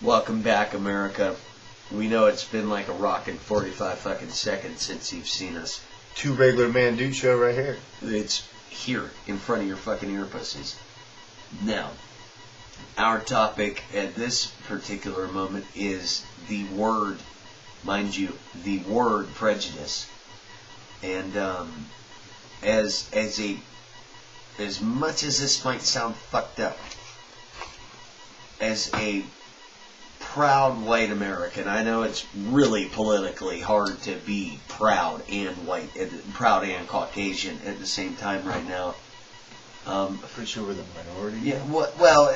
Welcome back, America. We know it's been like a rockin' 45 fucking seconds since you've seen us. Two Regular Man Dude show right here. It's here, in front of your fucking earpusses. Now, our topic at this particular moment is the word, mind you, the word prejudice. And as much as this might sound fucked up, as a proud white American, I know it's really politically hard to be proud and white, proud and Caucasian at the same time right now. I'm pretty sure we're the minority. Yeah, well,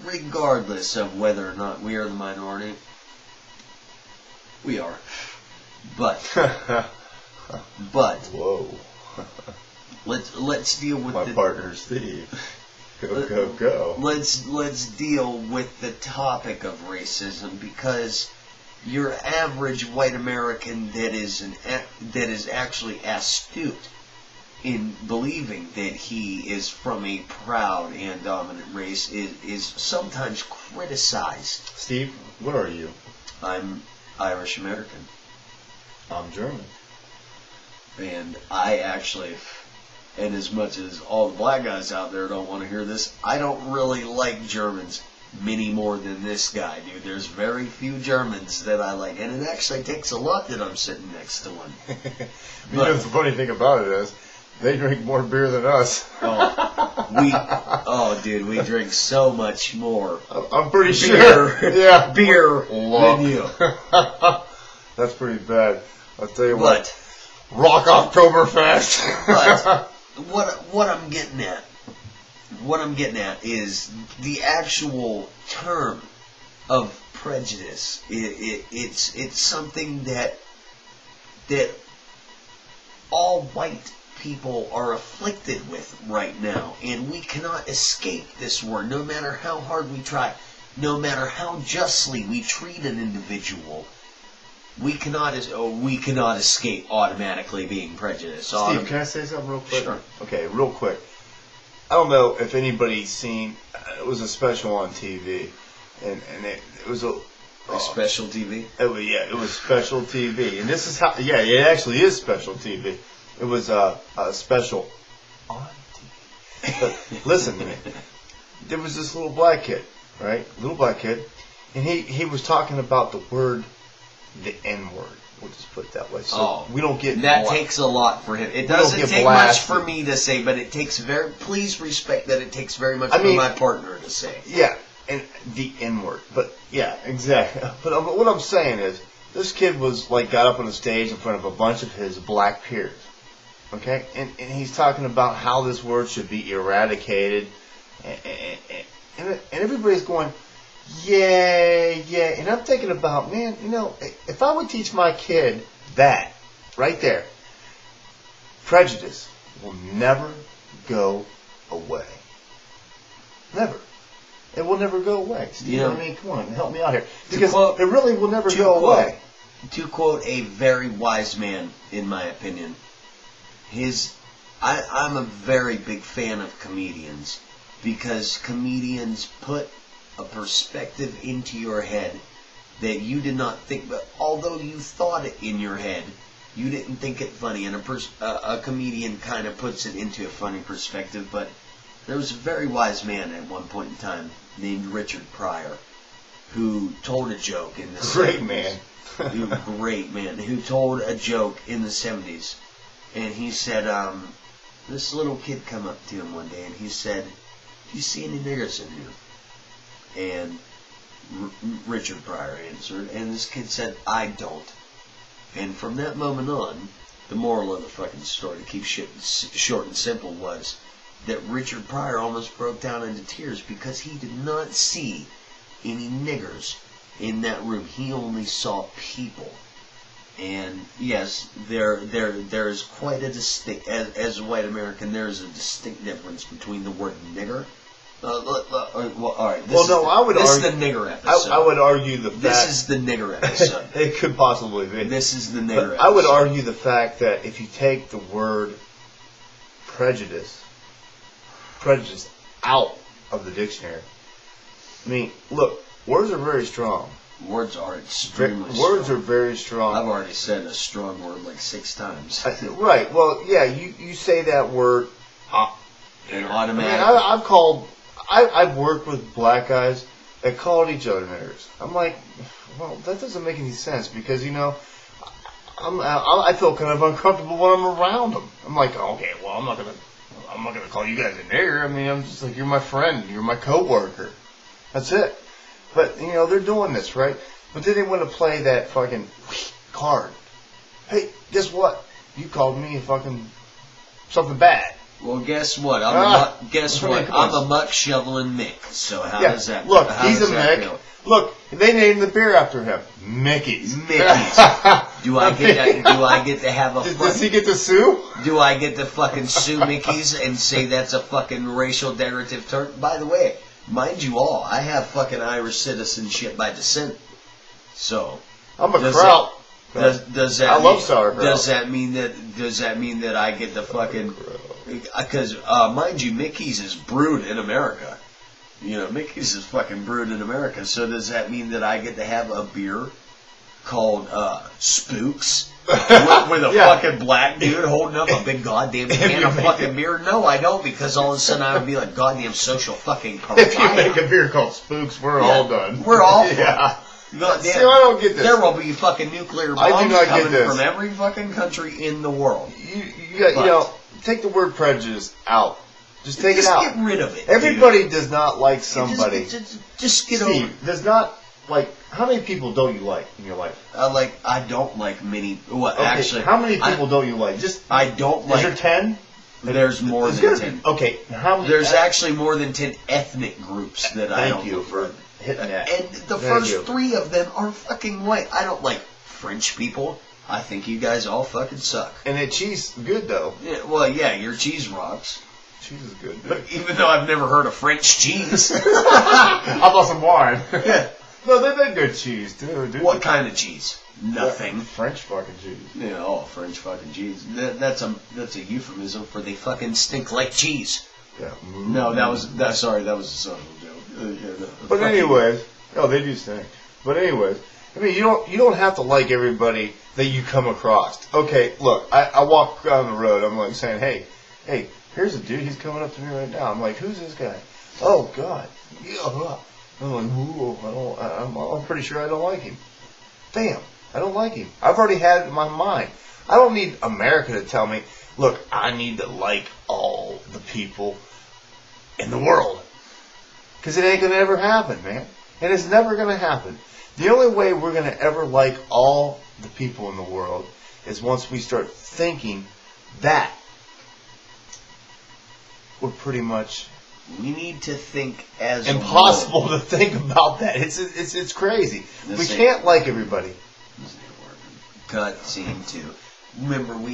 regardless of whether or not we are the minority, we are. But whoa. let's deal with my partner Steve. Go. Let's deal with the topic of racism, because your average white American that is actually astute in believing that he is from a proud and dominant race is sometimes criticized. Steve, what are you? I'm Irish American. I'm German. And I actually, and as much as all the black guys out there don't want to hear this, I don't really like Germans many more than this guy, dude. There's very few Germans that I like, and it actually takes a lot that I'm sitting next to one. You know, the funny thing about it is, they drink more beer than us. Dude, we drink so much more. I'm pretty sure. Yeah, beer than you. That's pretty bad. I'll tell you what. Rock Oktoberfest. But what I'm getting at is the actual term of prejudice. It's something that all white people are afflicted with right now, and we cannot escape this word, no matter how hard we try, no matter how justly we treat an individual. We cannot escape automatically being prejudiced. Steve, can I say something real quick? Sure. Okay, real quick. I don't know if anybody's seen. It was a special on TV, and it was a special TV. It was special TV, and this is how. Yeah, it actually is special TV. It was a special on TV. But listen to me. There was this little black kid, right? Little black kid, and he was talking about the word. The N-word. We'll just put it that way. So we don't get... That takes a lot for him. It doesn't take much for me to say, but it takes please respect that it takes very much for my partner to say. Yeah, and the N-word. But, yeah, exactly. But what I'm saying is, this kid was, got up on the stage in front of a bunch of his black peers. Okay? And he's talking about how this word should be eradicated. And everybody's going... Yeah, and I'm thinking about, man, if I would teach my kid that, right there, prejudice will never go away. Never. It will never go away. Steve, I mean, come on, help me out here. Because it really will never go away. To quote a very wise man, in my opinion, I'm a very big fan of comedians, because comedians put a perspective into your head that you did not think, but although you thought it in your head, you didn't think it funny, and a comedian kind of puts it into a funny perspective. But there was a very wise man at one point in time named Richard Pryor who told a joke in the 70s. Great man, who told a joke in the 70s, and he said, this little kid come up to him one day and he said, "Do you see any niggers in here?" And Richard Pryor answered, and this kid said, "I don't." And from that moment on, the moral of the fucking story, to keep shit short and simple, was that Richard Pryor almost broke down into tears because he did not see any niggers in that room. He only saw people. And yes, there is quite a distinct, as a white American, there is a distinct difference between the word nigger. All right. This is the nigger episode. I would argue the fact... This is the nigger episode. It could possibly be. This is the nigger episode. I would argue the fact that if you take the word prejudice out of the dictionary, I mean, look, Words are very strong. Words are extremely Words strong. are very strong. I've already said a strong word like 6 times. Right. Well, yeah, you say that word. And automatic. I've worked with black guys that called each other niggers. I'm like, well, that doesn't make any sense because, I feel kind of uncomfortable when I'm around them. I'm like, okay, well, I'm not gonna call you guys a nigger. I mean, I'm just like, you're my friend, you're my coworker. That's it. But they're doing this, right? But then they want to play that fucking card. Hey, guess what? You called me a fucking something bad. Well, guess what? I'm a muck shoveling Mick. So how does that? Look, he's a Mick. Feel? Look, they named the beer after him. Mickey's. Do I get to have a? Does he get to sue? Do I get to fucking sue Mickey's and say that's a fucking racial derogative term? By the way, mind you all, I have fucking Irish citizenship by descent. So I'm a kraut. Does that? I love sauerkraut. Does that mean that I get the fucking? Because mind you, Mickey's is brewed in America. Mickey's is fucking brewed in America. So does that mean that I get to have a beer called Spooks with a fucking black dude holding up a big goddamn can of fucking beer? No, I don't, because all of a sudden I would be like goddamn social fucking pariah. If you make a beer called Spooks, we're all done. We're all yeah. Goddamn, see, I don't get this. There will be fucking nuclear bombs coming from every fucking country in the world. Take the word prejudice out. Just take it out. Just get rid of it. Everybody does not like somebody. Just get Steve over. does not like. How many people don't you like in your life? I don't like many. Well, okay, actually, how many people don't you like? I don't like. Is there 10? There's more than 10. Okay, how many? There's actually more than 10 ethnic groups that I don't. Thank you for hitting that. And the first 3 of them are fucking white. I don't like French people. I think you guys all fucking suck. And that cheese is good though. Yeah, well, yeah, your cheese rocks. Cheese is good. But even though I've never heard of French cheese. I bought some wine. Yeah. No, they make good cheese too, dude. What kind of cheese? Nothing. French fucking cheese. Yeah, French fucking cheese. That's a euphemism for they fucking stink like cheese. Yeah. No, that was a subtle joke. But anyways, they do stink. But anyways, I mean, you don't have to like everybody that you come across. Okay, look, I walk down the road. I'm like saying, hey, here's a dude. He's coming up to me right now. I'm like, who's this guy? Oh God. Yeah. I'm like, ooh, I'm pretty sure I don't like him. Damn, I don't like him. I've already had it in my mind. I don't need America to tell me, look, I need to like all the people in the world. Because it ain't going to ever happen, man. And it's never going to happen. The only way we're going to ever like all the people in the world is once we start thinking that we're pretty much... We need to think as impossible to think about that. It's crazy. We can't like everybody. Cut scene 2. Remember, we